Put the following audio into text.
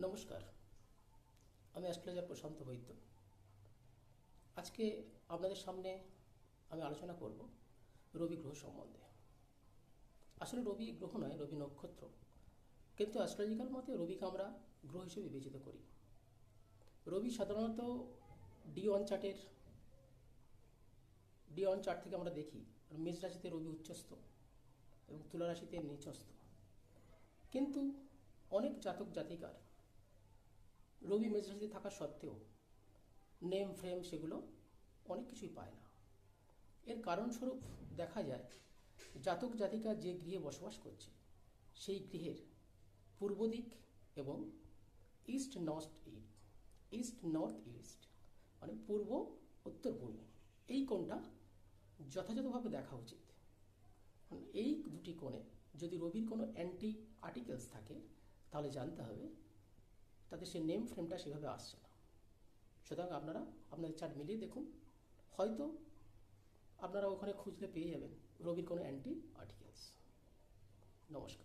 নমস্কার, আমি অ্যাস্ট্রোলজার প্রশান্ত বৈদ্য। আজকে আপনাদের সামনে আমি আলোচনা করব রবি গ্রহ সম্বন্ধে। আসলে রবি গ্রহ নয়, রবি নক্ষত্র, কিন্তু অ্যাস্ট্রোলজিক্যাল মতে রবিকে আমরা গ্রহ হিসেবে বিবেচিত করি। রবি সাধারণত ডি ওয়ান চার্ট থেকে আমরা দেখি মেষ রাশিতে রবি উচ্চস্থ এবং তুলা রাশিতে নিচস্থ। কিন্তু অনেক জাতক জাতিকার রবি মেষ রাশিতে থাকা সত্ত্বেও নেম ফ্রেম সেগুলো অনেক কিছুই পায় না। এর কারণস্বরূপ দেখা যায় জাতক জাতিকা যে গৃহে বসবাস করছে সেই গৃহের পূর্ব দিক এবং ইস্ট নর্থ ইস্ট মানে পূর্ব উত্তর পূর্ব, এই কোণটা যথাযথভাবে দেখা উচিত। এই দুটি কোণে যদি রবির কোনো অ্যান্টি আর্টিকেলস থাকে তাহলে জানতে হবে তাতে সে নেম ফ্রেমটা সেভাবে আসছে না। সুতরাং আপনারা আপনাদের চার্ট মিলিয়ে দেখুন, হয়তো আপনারা ওখানে খুঁজলে পেয়ে যাবেন রবির কোনো অ্যান্টি আর্টিকেলস। নমস্কার।